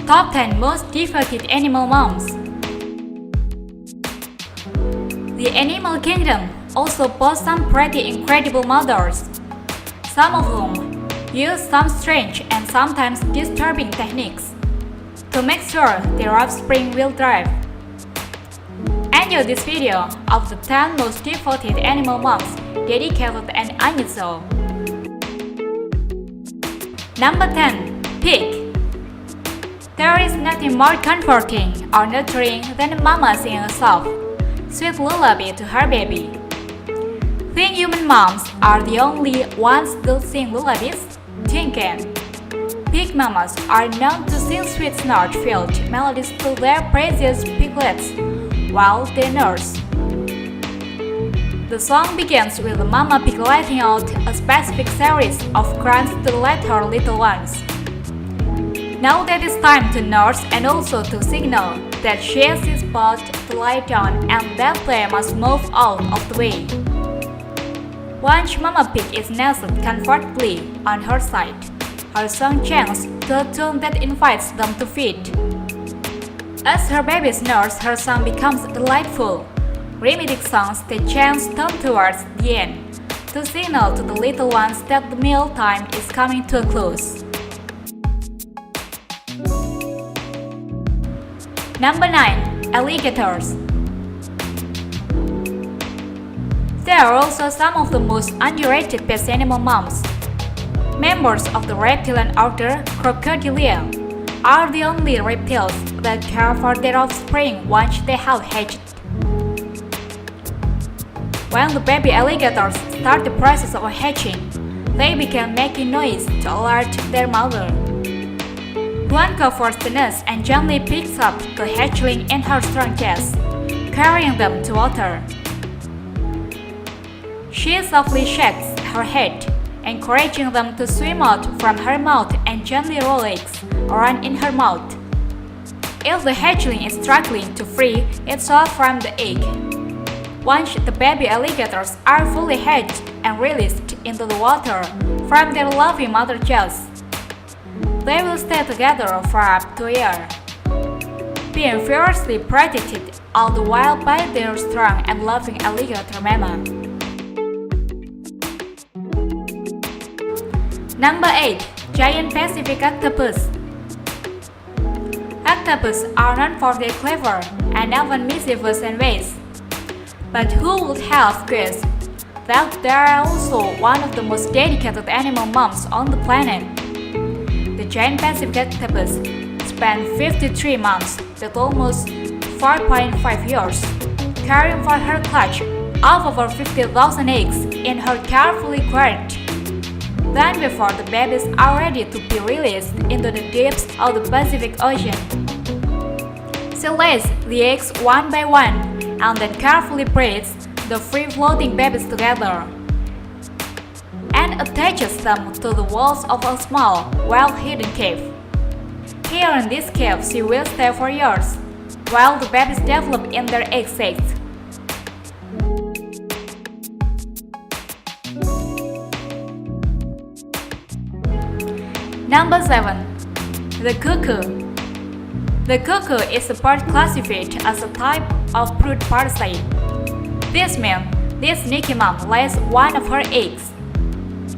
Top 10 Most Devoted Animal Moms. The animal kingdom also boasts some pretty incredible mothers, some of whom use some strange and sometimes disturbing techniques to make sure their offspring will thrive. Enjoy this video of the 10 most devoted animal moms dedicated and unusual. Number 10. Pig. There is nothing more comforting or nurturing than a mama singing a soft, sweet lullaby to her baby. Think human moms are the only ones that sing lullabies? Think again. Pig mamas are known to sing sweet snort-filled melodies to their precious piglets while they nurse. The song begins with the mama pig letting out a specific series of grunts to let her little ones know that it's time to nurse and also to signal that she is about to lie down and that they must move out of the way. Once Mama Pig is nestled comfortably on her side, her song changes to a tune that invites them to feed. As her babies nurse, her song becomes delightful, rhythmic songs that change turn towards the end to signal to the little ones that the meal time is coming to a close. Number 9. Alligators. They are also some of the most underrated pet animal moms. Members of the reptilian order Crocodilia are the only reptiles that care for their offspring once they have hatched. When the baby alligators start the process of hatching, they begin making noise to alert their mother. One covers the nest and gently picks up the hatchling in her strong chest, carrying them to water. She softly shakes her head, encouraging them to swim out from her mouth and gently roll eggs around in her mouth. If the hatchling is struggling to free itself from the egg, once the baby alligators are fully hatched and released into the water from their loving mother chest, they will stay together for up to a year, being fiercely protected all the while by their strong and loving alligator mama. Number 8. Giant Pacific Octopus. Octopus are known for their clever and often mischievous ways, but who would have guessed that they are also one of the most dedicated animal moms on the planet? The giant Pacific octopus spent 53 months with almost 4.5 years caring for her clutch of over 50,000 eggs in her carefully guarded. Then before the babies are ready to be released into the depths of the Pacific Ocean, she lays the eggs one by one and then carefully braids the free-floating babies together and attaches them to the walls of a small, well-hidden cave. Here in this cave she will stay for years, while the babies develop in their egg sacs. Number 7. The Cuckoo. The cuckoo is a bird classified as a type of brood parasite. This means this sneaky mom lays one of her eggs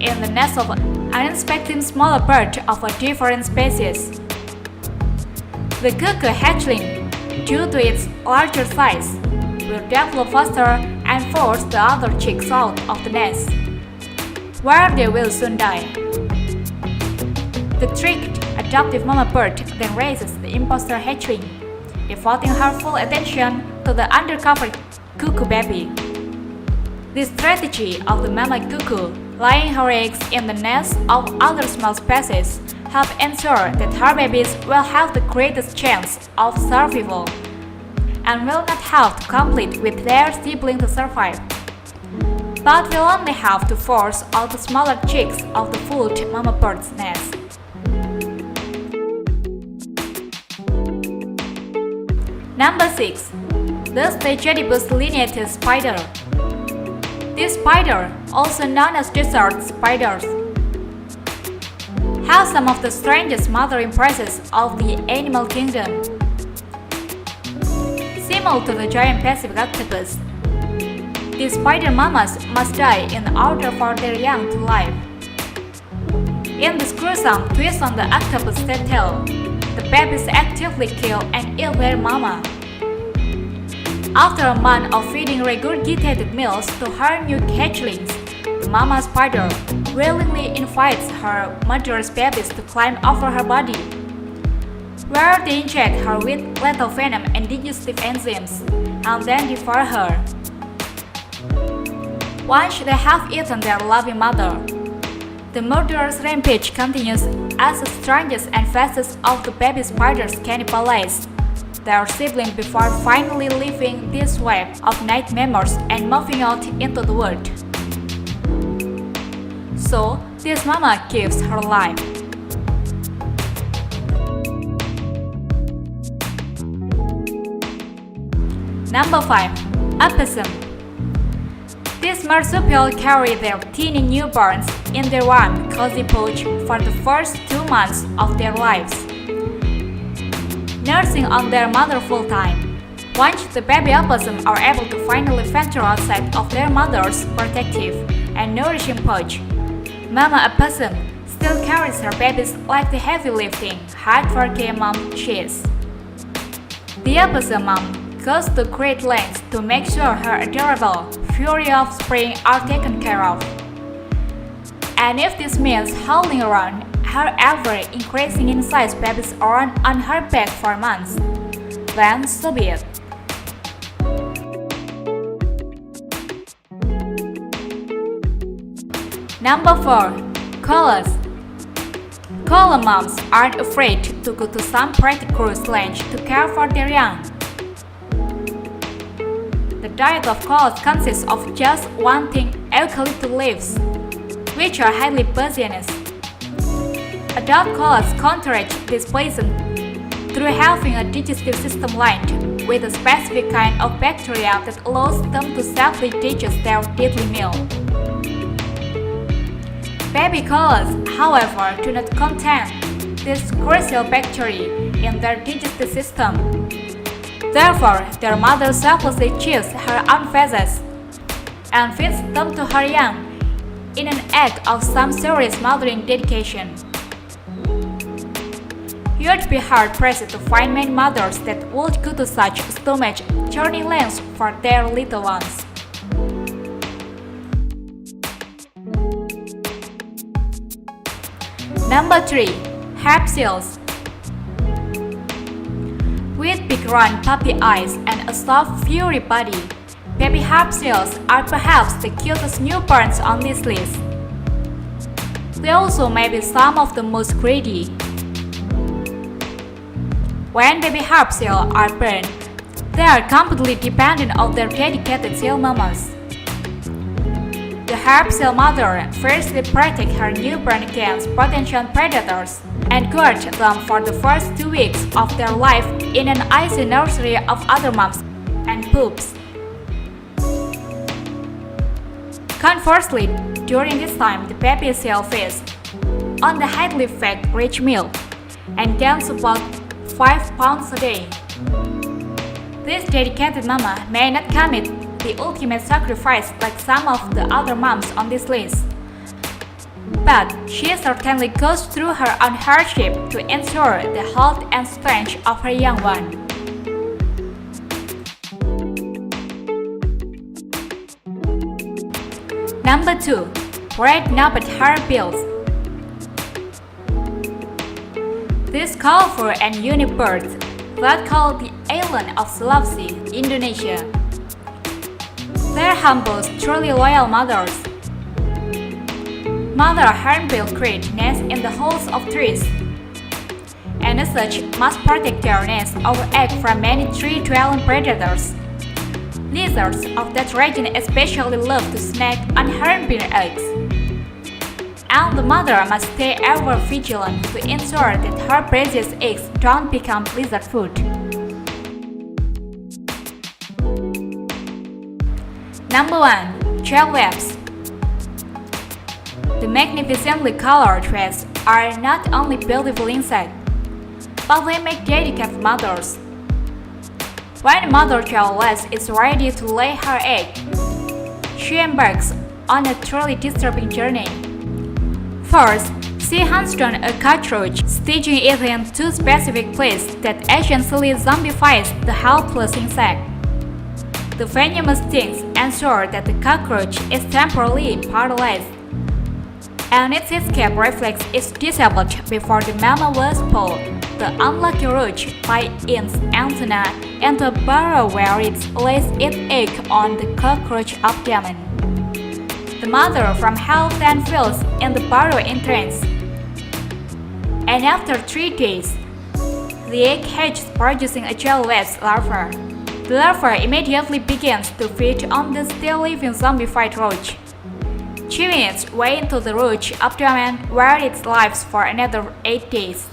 in the nest of an unsuspecting smaller bird of a different species. The cuckoo hatchling, due to its larger size, will develop faster and force the other chicks out of the nest, where they will soon die. The tricked, adoptive mama bird then raises the imposter hatchling, devoting her full attention to the undercover cuckoo baby. This strategy of the mama cuckoo laying her eggs in the nests of other small species help ensure that her babies will have the greatest chance of survival and will not have to compete with their sibling to survive, but will only have to force all the smaller chicks of the full mama bird's nest. Number 6. The Stagedibus lineated spider. This spider, also known as desert spiders, How some of the strangest mothering processes of the animal kingdom. Similar to the giant Pacific octopus, these spider mamas must die in order for their young to live. In this gruesome twist on the octopus tail, the babies actively kill and eat their mama. After a month of feeding regurgitated meals to her new hatchlings, the mama spider willingly invites her murderous babies to climb over her body, where they inject her with lethal venom and digestive enzymes, and then devour her. Once they have eaten their loving mother, the murderous rampage continues as the strongest and fastest of the baby spiders cannibalize their sibling before finally leaving this web of night memories and moving out into the world. So, this mama gives her life. Number 5. Opossum. These marsupials carry their teeny newborns in their warm, cozy pouch for the first 2 months of their lives, nursing on their mother full-time. Once the baby opossums are able to finally venture outside of their mother's protective and nourishing pouch, Mama opossum still carries her babies like the heavy-lifting, hard-working mom she is. The opossum mom goes to great lengths to make sure her adorable, furry offspring are taken care of. And if this means hauling around her ever-increasing in size babies around on her back for months, then so be it. Number 4. Koalas. Koala moms aren't afraid to go to some pretty cruise lengths to care for their young. The diet of koalas consists of just one thing: eucalyptus leaves, which are highly poisonous. Adult koalas counteract this poison through having a digestive system lined with a specific kind of bacteria that allows them to safely digest their deadly meal. Baby koalas, however, do not contain this crucial bacteria in their digestive system. Therefore, their mother selflessly chews her own feces and feeds them to her young in an act of some serious mothering dedication. You'd be hard-pressed to find many mothers that would go to such stomach journey lengths for their little ones. Number 3. Capsules. With big round puppy eyes and a soft furry body, baby capsules are perhaps the cutest newborns on this list. They also may be some of the most greedy. When baby capsules are born, they are completely dependent on their dedicated seal mamas. The capsule mother firstly protects her newborn against potential predators and guards them for the first 2 weeks of their life in an icy nursery of other moms and pups. Conversely, during this time, the baby seal feeds on the highly fat-rich milk and gains about 5 pounds a day. This dedicated mama may not commit the ultimate sacrifice like some of the other moms on this list, but she certainly goes through her own hardship to ensure the health and strength of her young one. Number 2. Red-knobbed hornbills. These colorful and unique birds that called the island of Sulawesi, Indonesia. They're humble, truly loyal mothers. Mother hornbill create nests in the holes of trees, and as such must protect their nests or egg from many tree-dwelling predators. Lizards of that region especially love to snack on hornbill eggs, and the mother must stay ever vigilant to ensure that her precious eggs don't become lizard food. Number 1. Shell webs. The magnificently colored threads are not only beautiful inside, but they make dedicated mothers. When the mother childless is ready to lay her egg, she embarks on a truly disturbing journey. First, she hunts down a cockroach, stitching it in two specific places that essentially zombifies the helpless insect. The venomous stings ensure that the cockroach is temporarily paralyzed, and its escape reflex is disabled before the mammal was pulled. The unlucky roach bites its antenna into a burrow where it lays its egg on the cockroach abdomen. The mother from hell then fills in the burrow entrance, and after 3 days, the egg hatches, producing a childless larva. The larva immediately begins to feed on the still living zombified roach, chewing its way into the roach abdomen where it lives for another 8 days.